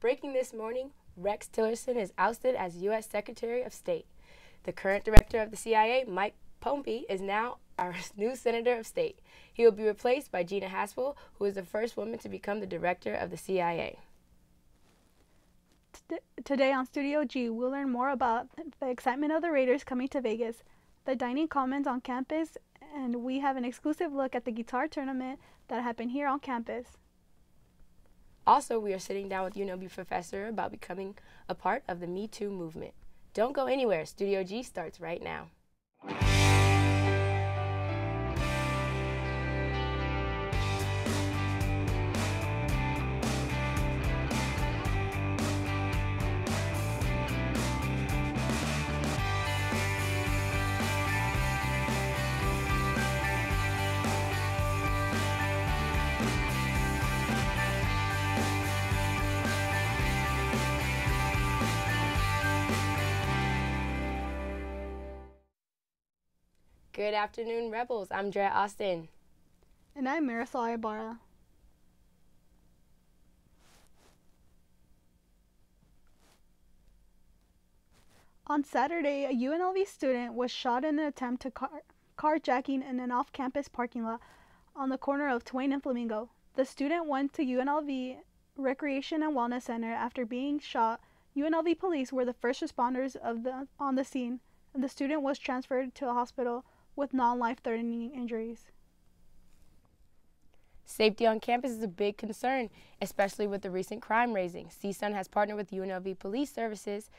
Breaking this morning, Rex Tillerson is ousted as U.S. Secretary of State. The current director of the CIA, Pompeo, is now our new Senator of State. He will be replaced by Gina Haspel, who is the first woman to become the director of the CIA. Today on Studio G, we'll learn more about the excitement of the Raiders coming to Vegas, the dining commons on campus, and we have an exclusive look at the guitar tournament that happened here on campus. Also, we are sitting down with UNLV professor about becoming a part of the Me Too movement. Don't go anywhere. Studio G starts right now. Good afternoon, Rebels. I'm Drea Austin. And I'm Marisol Ibarra. On Saturday, a UNLV student was shot in an attempt to carjacking in an off-campus parking lot on the corner of Twain and Flamingo. The student went to UNLV Recreation and Wellness Center after being shot. UNLV police were the first responders on the scene, and the student was transferred to a hospital with non-life-threatening injuries. Safety on campus is a big concern, especially with the recent crime raising. CSUN has partnered with UNLV Police Services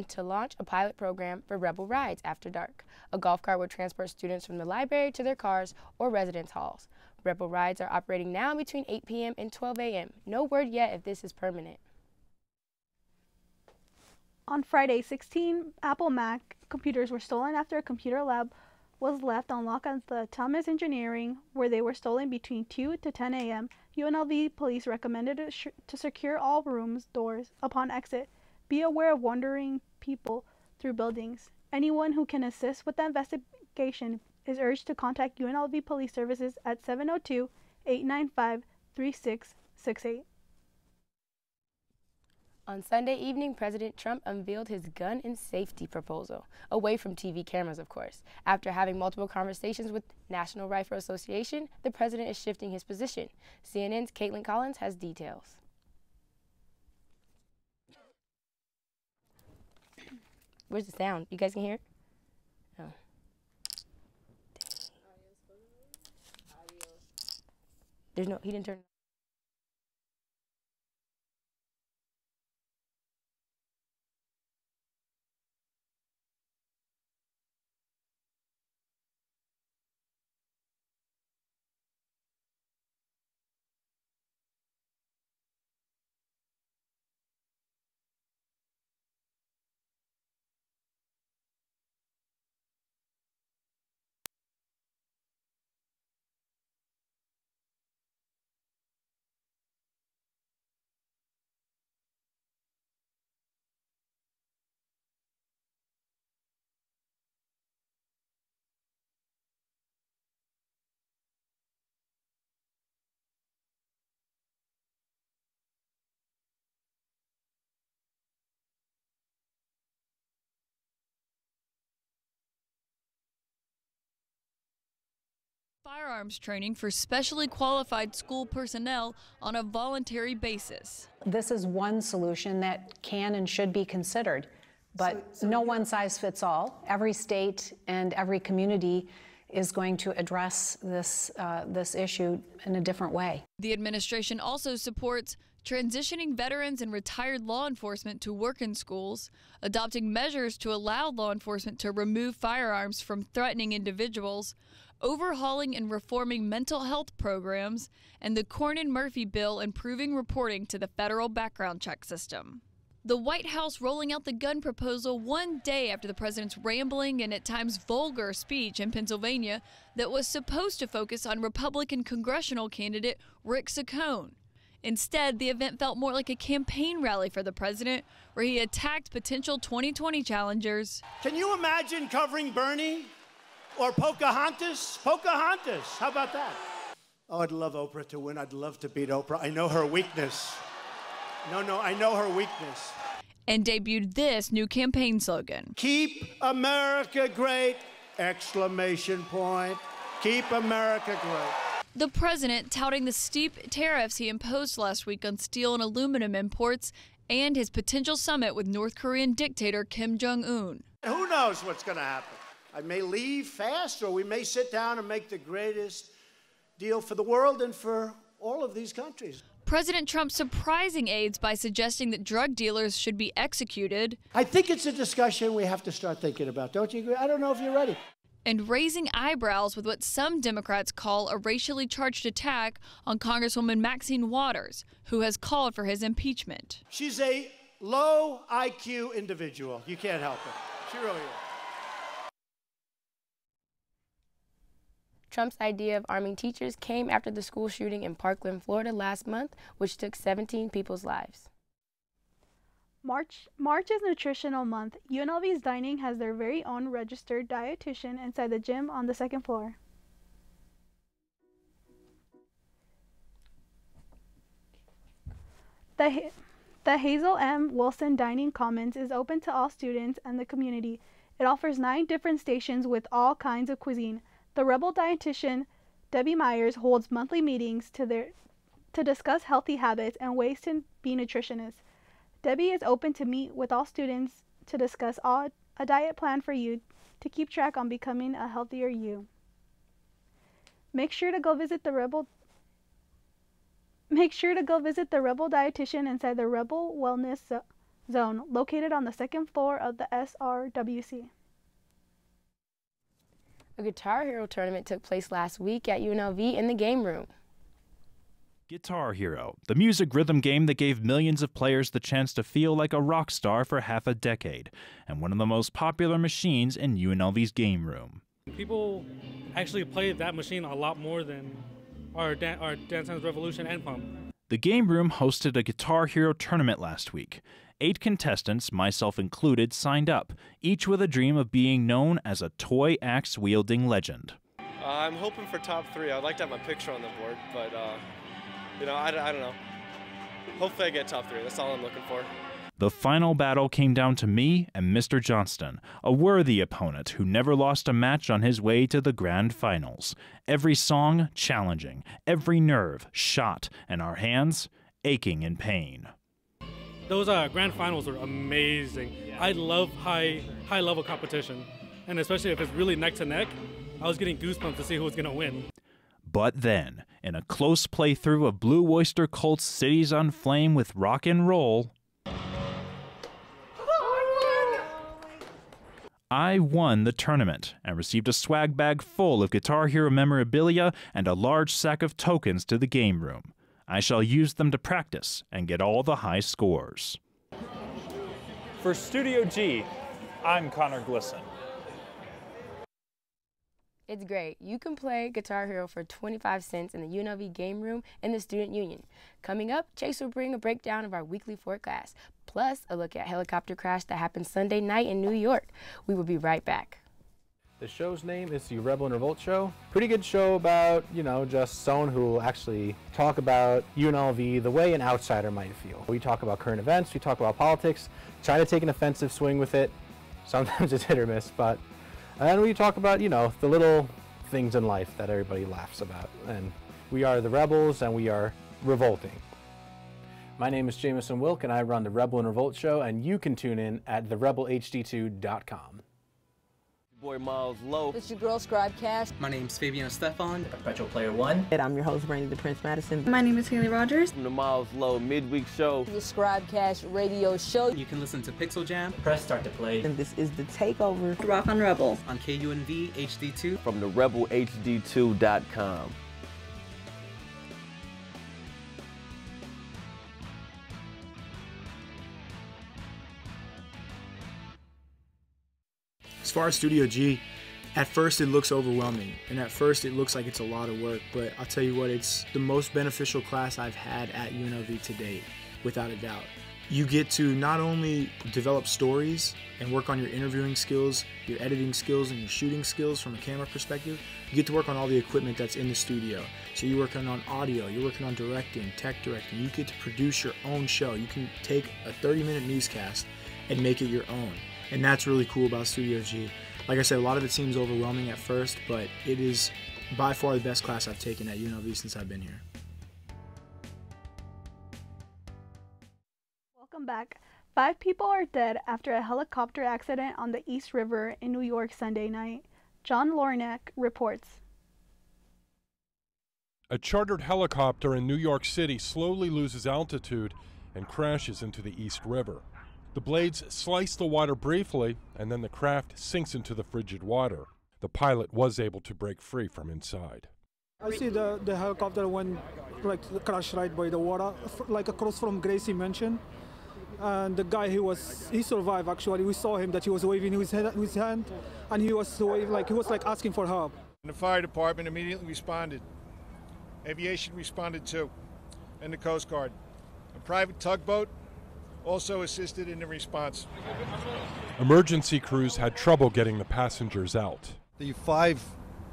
to launch a pilot program for Rebel Rides after dark. A golf cart will transport students from the library to their cars or residence halls. Rebel Rides are operating now between 8 p.m. and 12 a.m. No word yet if this is permanent. On Friday, 16 Apple Mac computers were stolen after a computer lab was left on lock at the Thomas Engineering, where they were stolen between 2 to 10 a.m. UNLV police recommended to secure all rooms' doors upon exit. Be aware of wandering people through buildings. Anyone who can assist with the investigation is urged to contact UNLV Police Services at 702-895-3668. On Sunday evening, President Trump unveiled his gun and safety proposal, away from TV cameras, of course. After having multiple conversations with National Rifle Association, the president is shifting his position. CNN's Caitlin Collins has details. Where's the sound? You guys can hear it? Oh. There's no, he didn't turn. Firearms training for specially qualified school personnel on a voluntary basis. This is one solution that can and should be considered, but no one size fits all. Every state and every community is going to address this issue in a different way. The administration also supports transitioning veterans and retired law enforcement to work in schools, adopting measures to allow law enforcement to remove firearms from threatening individuals, overhauling and reforming mental health programs, and the Cornyn-Murphy bill improving reporting to the federal background check system. The White House rolling out the gun proposal one day after the president's rambling and at times vulgar speech in Pennsylvania that was supposed to focus on Republican congressional candidate Rick Saccone. Instead, the event felt more like a campaign rally for the president, where he attacked potential 2020 challengers. Can you imagine covering Bernie or Pocahontas? Pocahontas, how about that? Oh, I'd love Oprah to win. I'd love to beat Oprah. I know her weakness. No, I know her weakness. And debuted this new campaign slogan. Keep America great! Exclamation point. Keep America great. The president touting the steep tariffs he imposed last week on steel and aluminum imports and his potential summit with North Korean dictator Kim Jong-un. Who knows what's going to happen? I may leave fast, or we may sit down and make the greatest deal for the world and for all of these countries. President Trump surprising aides by suggesting that drug dealers should be executed. I think it's a discussion we have to start thinking about. Don't you agree? I don't know if you're ready. And raising eyebrows with what some Democrats call a racially charged attack on Congresswoman Maxine Waters, who has called for his impeachment. She's a low IQ individual. You can't help it. She really is. Trump's idea of arming teachers came after the school shooting in Parkland, Florida last month, which took 17 people's lives. March is Nutritional Month. UNLV's Dining has their very own registered dietitian inside the gym on the second floor. The Hazel M. Wilson Dining Commons is open to all students and the community. It offers 9 different stations with all kinds of cuisine. The Rebel dietitian, Debbie Myers, holds monthly meetings to discuss healthy habits and ways to be nutritionists. Debbie is open to meet with all students to discuss a diet plan for you to keep track on becoming a healthier you. Make sure to go visit the Rebel dietitian inside the Rebel Wellness Zone, located on the second floor of the SRWC. A Guitar Hero tournament took place last week at UNLV in the game room. Guitar Hero, the music rhythm game that gave millions of players the chance to feel like a rock star for half a decade, and one of the most popular machines in UNLV's game room. People actually play that machine a lot more than our Dance Dance Revolution and Pump. The game room hosted a Guitar Hero tournament last week. 8 contestants, myself included, signed up, each with a dream of being known as a toy axe-wielding legend. I'm hoping for top 3. I'd like to have my picture on the board, but I don't know. Hopefully I get top 3. That's all I'm looking for. The final battle came down to me and Mr. Johnston, a worthy opponent who never lost a match on his way to the grand finals. Every song challenging, every nerve shot, and our hands aching in pain. Those grand finals were amazing. I love high level competition, and especially if it's really neck to neck, I was getting goosebumps to see who was going to win. But then, in a close playthrough of Blue Oyster Cult's Cities on Flame with Rock and Roll, I won the tournament and received a swag bag full of Guitar Hero memorabilia and a large sack of tokens to the game room. I shall use them to practice and get all the high scores. For Studio G, I'm Connor Glisson. It's great. You can play Guitar Hero for 25 cents in the UNLV game room in the Student Union. Coming up, Chase will bring a breakdown of our weekly forecast, plus a look at helicopter crash that happened Sunday night in New York. We will be right back. The show's name is the Rebel and Revolt Show. Pretty good show about, just someone who will actually talk about UNLV the way an outsider might feel. We talk about current events, we talk about politics, try to take an offensive swing with it. Sometimes it's hit or miss, but and we talk about, the little things in life that everybody laughs about. And we are the Rebels and we are revolting. My name is Jameson Wilk and I run the Rebel and Revolt Show, and you can tune in at therebelhd2.com. Boy Miles Low. It's your girl Scribe Cash. My name's Fabian Stefan. Perpetual Player One. And I'm your host Brandy the Prince Madison. My name is Haley Rogers. From the Miles Low Midweek Show. Your Scribe Cash radio show. You can listen to Pixel Jam. Press start to play. And this is the Takeover. Rock on Rebel. On KUNV HD2. From the rebelhd2.com. As far as Studio G, at first it looks overwhelming, and at first it looks like it's a lot of work, but I'll tell you what, it's the most beneficial class I've had at UNLV to date, without a doubt. You get to not only develop stories and work on your interviewing skills, your editing skills, and your shooting skills from a camera perspective, You get to work on all the equipment that's in the studio. So you're working on audio, you're working on directing, tech directing. You get to produce your own show. You can take a 30-minute newscast and make it your own. And that's really cool about Studio G. Like I said, a lot of it seems overwhelming at first, but it is by far the best class I've taken at UNLV since I've been here. Welcome back. 5 people are dead after a helicopter accident on the East River in New York Sunday night. John Lornak reports. A chartered helicopter in New York City slowly loses altitude and crashes into the East River. The blades slice the water briefly, and then the craft sinks into the frigid water. The pilot was able to break free from inside. I see the helicopter went like crashed right by the water, like across from Gracie Mansion. And the guy, he survived actually. We saw him that he was waving his hand, and he was like asking for help. The fire department immediately responded. Aviation responded too, and the Coast Guard. A private tugboat also assisted in the response. Emergency crews had trouble getting the passengers out. The 5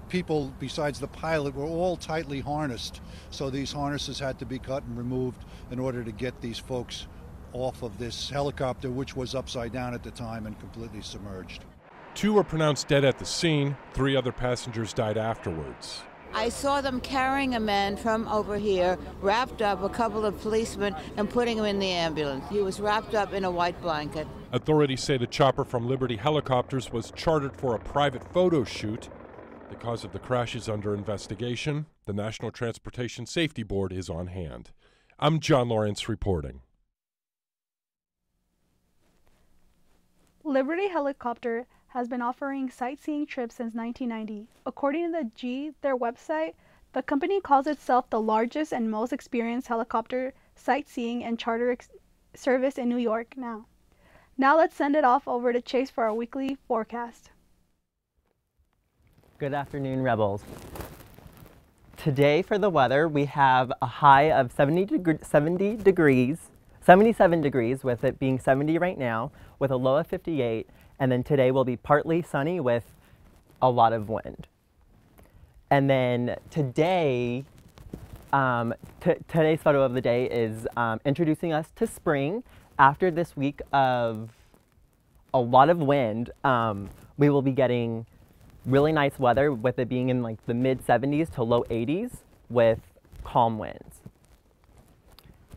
people besides the pilot were all tightly harnessed, so these harnesses had to be cut and removed in order to get these folks off of this helicopter, which was upside down at the time and completely submerged. 2 were pronounced dead at the scene. 3 other passengers died afterwards. I saw them carrying a man from over here, wrapped up, a couple of policemen, and putting him in the ambulance. He was wrapped up in a white blanket. Authorities say the chopper from Liberty Helicopters was chartered for a private photo shoot. The cause of the crash is under investigation. The National Transportation Safety Board is on hand. I'm John Lawrence reporting. Liberty Helicopter has been offering sightseeing trips since 1990. According to the G, their website, the company calls itself the largest and most experienced helicopter sightseeing and charter service in New York now. Now let's send it off over to Chase for our weekly forecast. Good afternoon, Rebels. Today for the weather, we have a high of 77 degrees, with it being 70 right now, with a low of 58. And then today will be partly sunny with a lot of wind. And then today, today's photo of the day is introducing us to spring. After this week of a lot of wind, we will be getting really nice weather, with it being in like the mid 70s to low 80s with calm winds.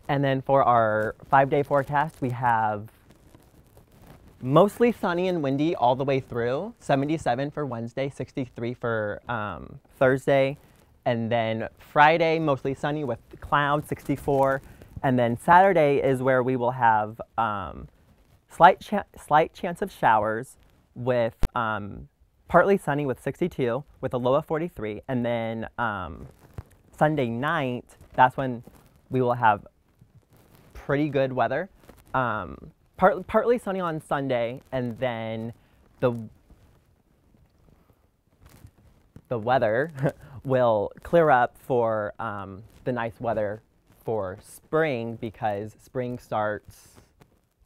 And then for our 5-day forecast, we have mostly sunny and windy all the way through. 77 for Wednesday, 63 for Thursday. And then Friday, mostly sunny with clouds, 64. And then Saturday is where we will have slight chance of showers with partly sunny with 62 with a low of 43. And then Sunday night, that's when we will have pretty good weather. Partly sunny on Sunday, and then the weather will clear up for the nice weather for spring, because spring starts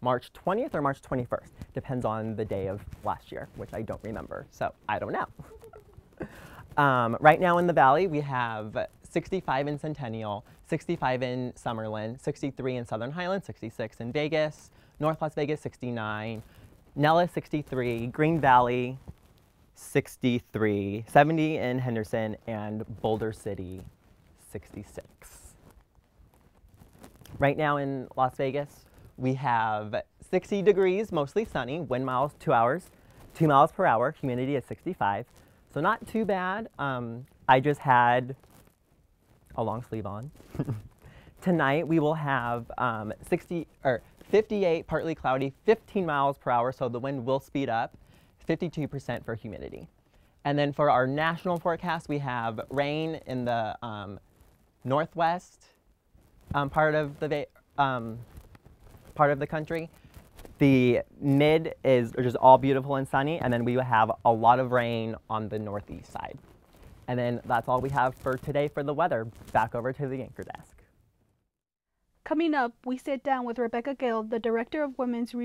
March 20th or March 21st. Depends on the day of last year, which I don't remember, so I don't know. Right now in the Valley, we have 65 in Centennial, 65 in Summerlin, 63 in Southern Highlands, 66 in Vegas, North Las Vegas, 69, Nellis, 63, Green Valley, 63, 70 in Henderson, and Boulder City, 66. Right now in Las Vegas, we have 60 degrees, mostly sunny, wind miles 2 miles per hour, humidity is 65, so not too bad. I just had a long sleeve on. Tonight we will have 58, partly cloudy, 15 miles per hour, so the wind will speed up, 52% for humidity. And then for our national forecast, we have rain in the northwest part of the country. The mid is just all beautiful and sunny, and then we will have a lot of rain on the northeast side. And then that's all we have for today for the weather. Back over to the anchor desk. Coming up, we sit down with Rebecca Gale, the director of Women's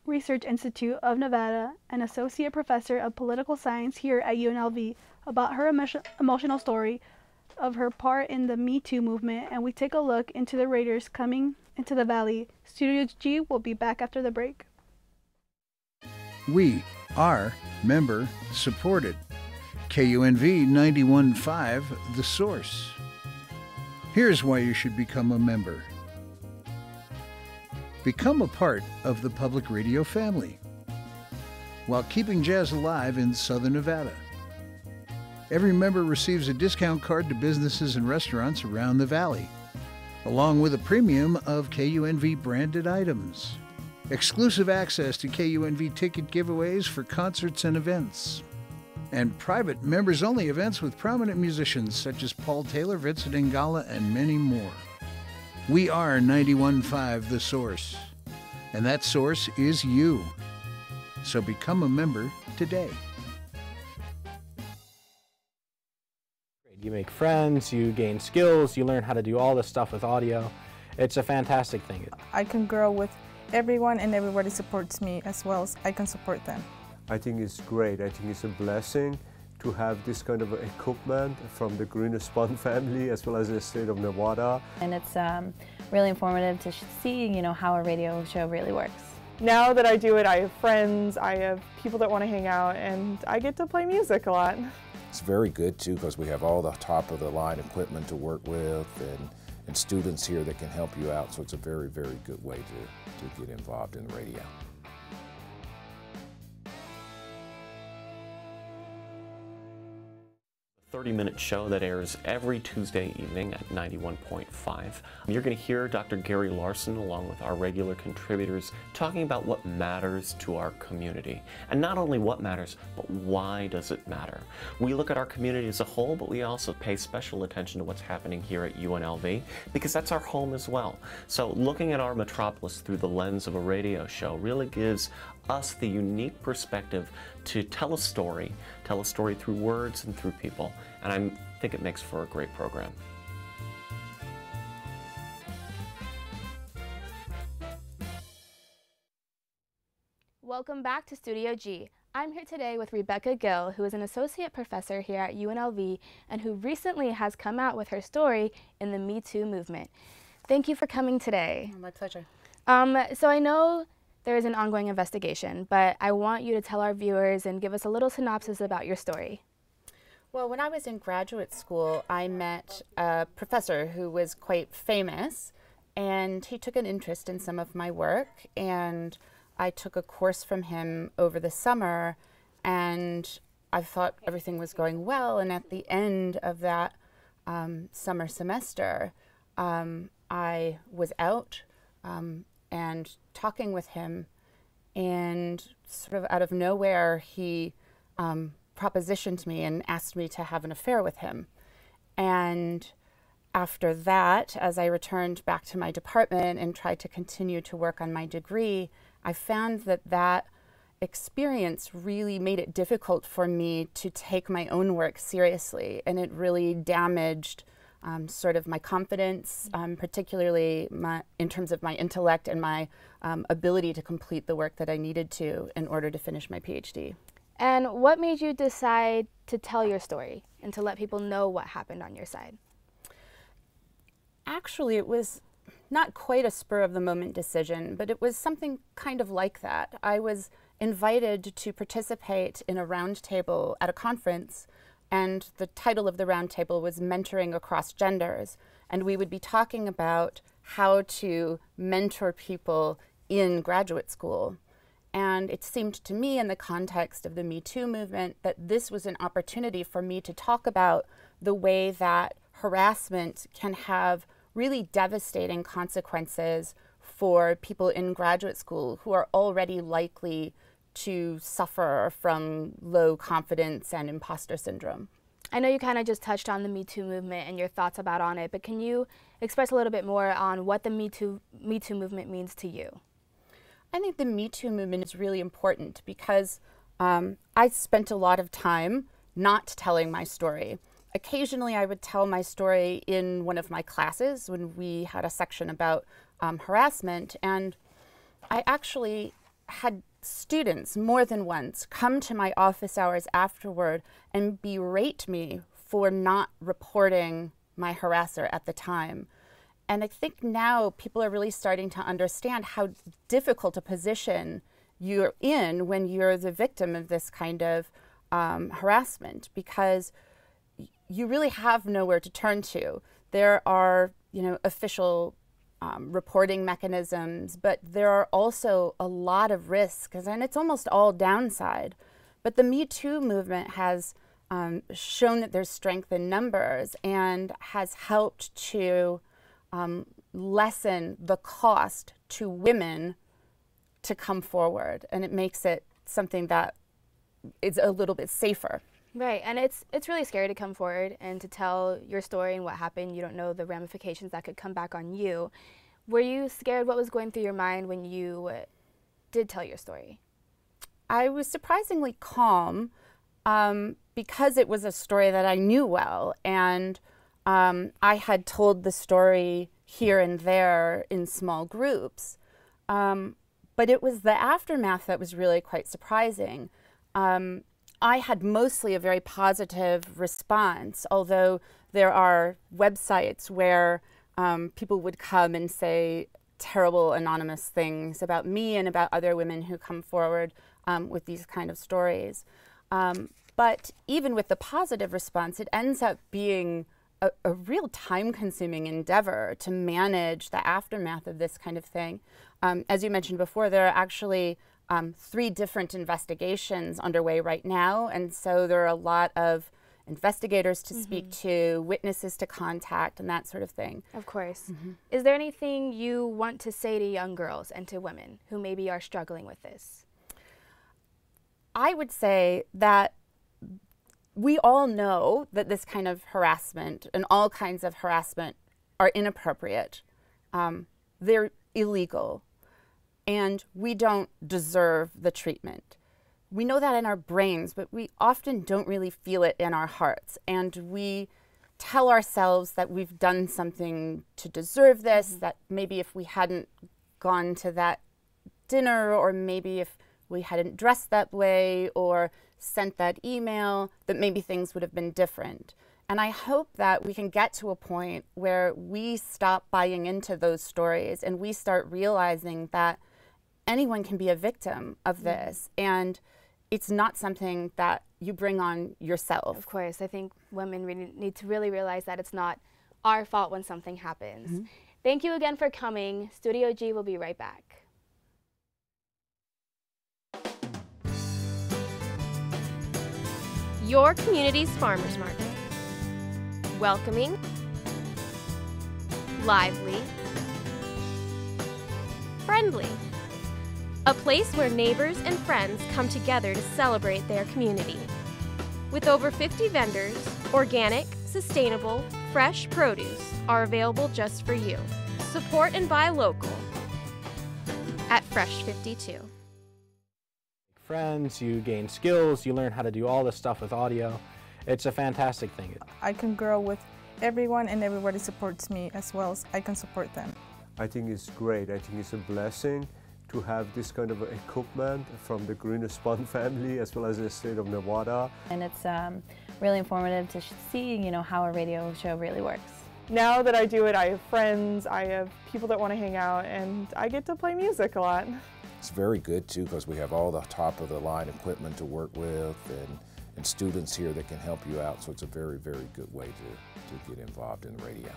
Research Institute of Nevada and associate professor of political science here at UNLV, about her emotional story of her part in the Me Too movement, and we take a look into the raiders coming into the valley. Studio G will be back after the break. We are member supported. KUNV 91.5, The Source. Here's why you should become a member. Become a part of the public radio family while keeping jazz alive in Southern Nevada. Every member receives a discount card to businesses and restaurants around the valley, along with a premium of KUNV branded items. Exclusive access to KUNV ticket giveaways for concerts and events. And private members-only events with prominent musicians such as Paul Taylor, Vincent Ingala, and many more. We are 91.5 The Source, and that source is you. So become a member today. You make friends, you gain skills, you learn how to do all this stuff with audio. It's a fantastic thing. I can grow with everyone and everybody supports me as well as I can support them. I think it's great. I think it's a blessing to have this kind of equipment from the Green Spun family as well as the state of Nevada. And it's really informative to see, how a radio show really works. Now that I do it, I have friends, I have people that want to hang out, and I get to play music a lot. It's very good too because we have all the top of the line equipment to work with and students here that can help you out, so it's a very, very good way to get involved in the radio. A 30-minute show that airs every Tuesday evening at 91.5. You're going to hear Dr. Gary Larson along with our regular contributors talking about what matters to our community. And not only what matters, but why does it matter? We look at our community as a whole, but we also pay special attention to what's happening here at UNLV because that's our home as well. So looking at our metropolis through the lens of a radio show really gives us the unique perspective to tell a story through words and through people, and I think it makes for a great program. Welcome back to Studio G. I'm here today with Rebecca Gill, who is an associate professor here at UNLV and who recently has come out with her story in the Me Too movement. Thank you for coming today. My pleasure. So I know there is an ongoing investigation, but I want you to tell our viewers and give us a little synopsis about your story. Well, when I was in graduate school, I met a professor who was quite famous, and he took an interest in some of my work, and I took a course from him over the summer, and I thought everything was going well, and at the end of that summer semester, I was out and talking with him, and sort of out of nowhere, he propositioned me and asked me to have an affair with him. And after that, as I returned back to my department and tried to continue to work on my degree, I found that that experience really made it difficult for me to take my own work seriously, and it really damaged sort of my confidence, particularly in terms of my intellect and my ability to complete the work that I needed to in order to finish my PhD. And what made you decide to tell your story and to let people know what happened on your side? Actually, it was not quite a spur-of-the-moment decision, but it was something kind of like that. I was invited to participate in a roundtable at a conference, and the title of the roundtable was Mentoring Across Genders, and we would be talking about how to mentor people in graduate school. And it seemed to me, in the context of the Me Too movement, that this was an opportunity for me to talk about the way that harassment can have really devastating consequences for people in graduate school who are already likely to suffer from low confidence and imposter syndrome. I know you kind of just touched on the Me Too movement and your thoughts on it, but can you express a little bit more on what the Me Too movement means to you? I think the Me Too movement is really important because I spent a lot of time not telling my story. Occasionally I would tell my story in one of my classes when we had a section about harassment, and I actually had students more than once come to my office hours afterward and berate me for not reporting my harasser at the time. And I think now people are really starting to understand how difficult a position you're in when you're the victim of this kind of harassment, because you really have nowhere to turn to. There are, official reporting mechanisms, but there are also a lot of risks, and it's almost all downside. But the Me Too movement has shown that there's strength in numbers and has helped to lessen the cost to women to come forward, and it makes it something that is a little bit safer. Right, and it's really scary to come forward and to tell your story and what happened. You don't know the ramifications that could come back on you. Were you scared? What was going through your mind when you did tell your story? I was surprisingly calm because it was a story that I knew well, and I had told the story here and there in small groups. But it was the aftermath that was really quite surprising. I had mostly a very positive response, although there are websites where people would come and say terrible anonymous things about me and about other women who come forward with these kind of stories. But even with the positive response, it ends up being a real time-consuming endeavor to manage the aftermath of this kind of thing. As you mentioned before, there are actually 3 different investigations underway right now, and so there are a lot of investigators to speak to, witnesses to contact, and that sort of thing. Of course. Is there anything you want to say to young girls and to women who maybe are struggling with this? I would say that we all know that this kind of harassment and all kinds of harassment are inappropriate. They're illegal, and we don't deserve the treatment. We know that in our brains, but we often don't really feel it in our hearts. And we tell ourselves that we've done something to deserve this, that maybe if we hadn't gone to that dinner, or maybe if we hadn't dressed that way or sent that email, that maybe things would have been different. And I hope that we can get to a point where we stop buying into those stories and we start realizing that anyone can be a victim of this, and it's not something that you bring on yourself. Of course, I think women really need to really realize that it's not our fault when something happens. Thank you again for coming. Studio G will be right back. Your community's farmers market. Welcoming, lively, friendly. A place where neighbors and friends come together to celebrate their community. With over 50 vendors, organic, sustainable, fresh produce are available just for you. Support and buy local at Fresh 52. Friends, you gain skills, you learn how to do all this stuff with audio. It's a fantastic thing. I can grow with everyone, and everybody supports me as well as I can support them. I think it's great. I think it's a blessing to have this kind of equipment from the Green Spun family as well as the state of Nevada. And it's really informative to see, how a radio show really works. Now that I do it, I have friends, I have people that want to hang out, and I get to play music a lot. It's very good too because we have all the top of the line equipment to work with and students here that can help you out, so it's a very, very good way to get involved in the radio.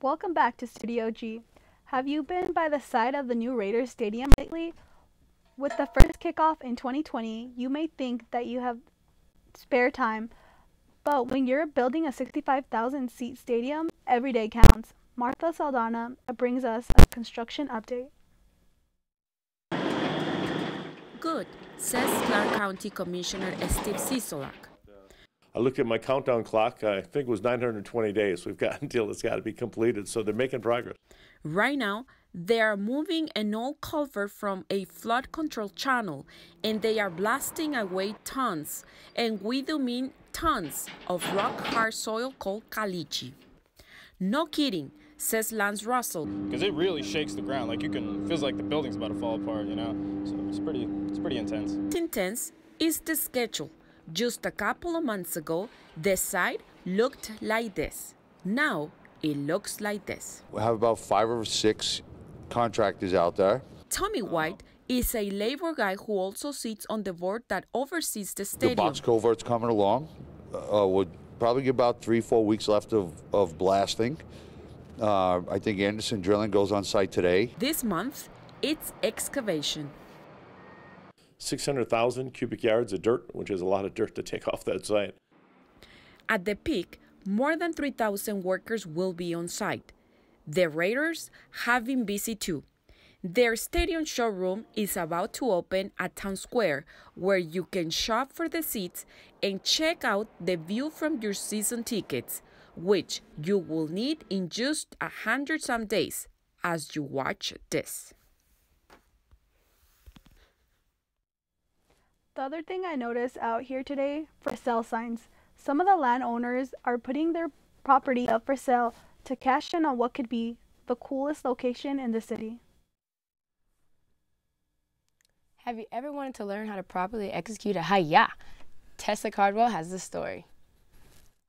Welcome back to Studio G. Have you been by the side of the new Raiders Stadium lately? With the first kickoff in 2020, you may think that you have spare time, but when you're building a 65,000 seat stadium, every day counts. Martha Saldana brings us a construction update. Good, says Clark County Commissioner Steve Sisolak. I looked at my countdown clock. I think it was 920 days we've got until it's got to be completed, so they're making progress. Right now, they are moving an old culvert from a flood control channel, and they are blasting away tons, and we do mean tons, of rock-hard soil called caliche. No kidding, says Lance Russell. Because it really shakes the ground. Like feels like the building's about to fall apart, you know? So it's pretty intense. Intense is the schedule. Just a couple of months ago, the site looked like this. Now it looks like this. We have about 5 or 6 contractors out there. Tommy White is a labor guy who also sits on the board that oversees the stadium. The box culvert's coming along. Would probably get about 3-4 weeks left of blasting. I think Anderson Drilling goes on site today. This month, it's excavation. 600,000 cubic yards of dirt, which is a lot of dirt to take off that site. At the peak, more than 3,000 workers will be on site. The Raiders have been busy too. Their stadium showroom is about to open at Town Square, where you can shop for the seats and check out the view from your season tickets, which you will need in just 100-some days as you watch this. The other thing I noticed out here today, for sale signs. Some of the landowners are putting their property up for sale to cash in on what could be the coolest location in the city. Have you ever wanted to learn how to properly execute a hi-ya? Tessa Cardwell has the story.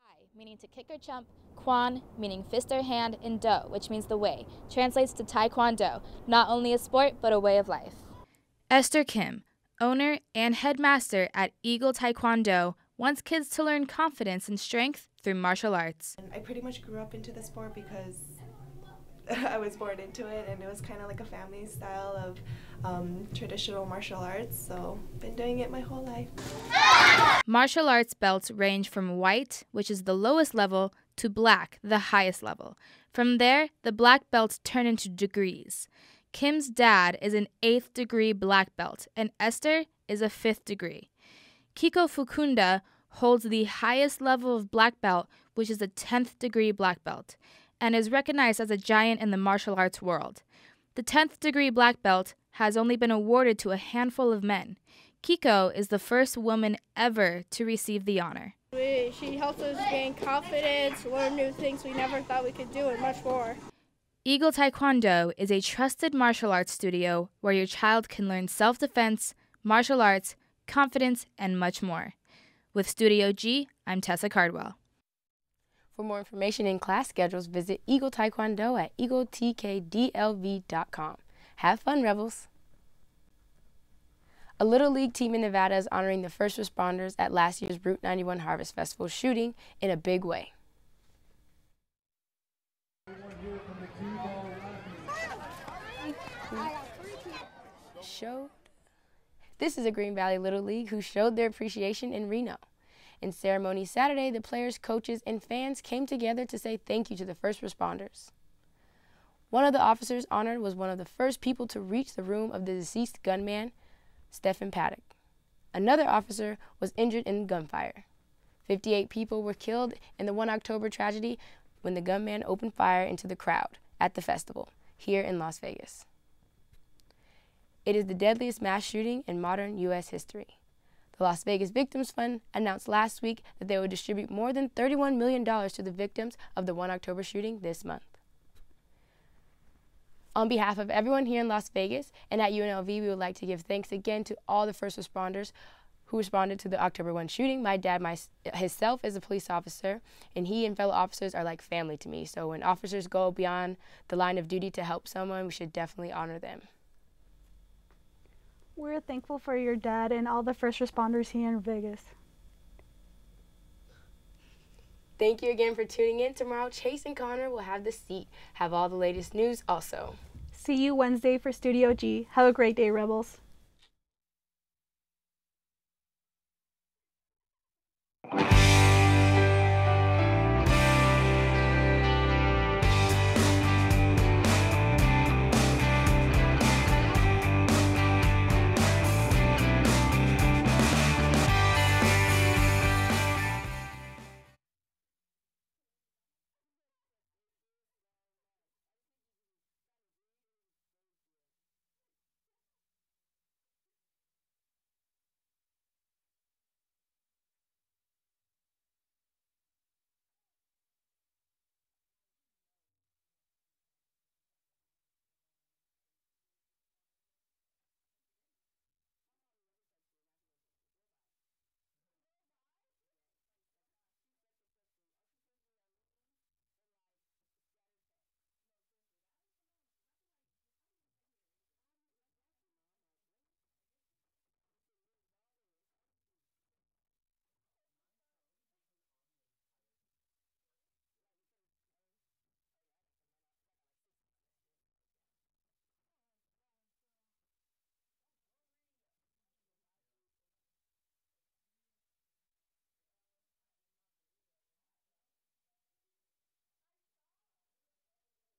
Hai, meaning to kick or jump. Kwan, meaning fist or hand. And do, which means the way. Translates to Taekwondo, not only a sport, but a way of life. Esther Kim, owner and headmaster at Eagle Taekwondo, wants kids to learn confidence and strength through martial arts. I pretty much grew up into the sport because I was born into it, and it was kind of like a family style of traditional martial arts, so I've been doing it my whole life. Martial arts belts range from white, which is the lowest level, to black, the highest level. From there, the black belts turn into degrees. Kim's dad is an 8th degree black belt, and Esther is a 5th degree. Kiko Fukunda holds the highest level of black belt, which is a 10th degree black belt, and is recognized as a giant in the martial arts world. The 10th degree black belt has only been awarded to a handful of men. Kiko is the first woman ever to receive the honor. She helps us gain confidence, learn new things we never thought we could do, and much more. Eagle Taekwondo is a trusted martial arts studio where your child can learn self-defense, martial arts, confidence, and much more. With Studio G, I'm Tessa Cardwell. For more information and class schedules, visit Eagle Taekwondo at eagletkdlv.com. Have fun, Rebels! A Little League team in Nevada is honoring the first responders at last year's Route 91 Harvest Festival shooting in a big way. This is a Green Valley Little League who showed their appreciation in Reno. In ceremony Saturday, the players, coaches, and fans came together to say thank you to the first responders. One of the officers honored was one of the first people to reach the room of the deceased gunman, Stephen Paddock. Another officer was injured in gunfire. 58 people were killed in the 1 October tragedy when the gunman opened fire into the crowd at the festival here in Las Vegas. It is the deadliest mass shooting in modern U.S. history. The Las Vegas Victims Fund announced last week that they would distribute more than $31 million to the victims of the 1 October shooting this month. On behalf of everyone here in Las Vegas and at UNLV, we would like to give thanks again to all the first responders who responded to the October 1 shooting. My dad himself is a police officer, and he and fellow officers are like family to me. So when officers go beyond the line of duty to help someone, we should definitely honor them. We're thankful for your dad and all the first responders here in Vegas. Thank you again for tuning in. Tomorrow, Chase and Connor will have the seat, have all the latest news also. See you Wednesday for Studio G. Have a great day, Rebels.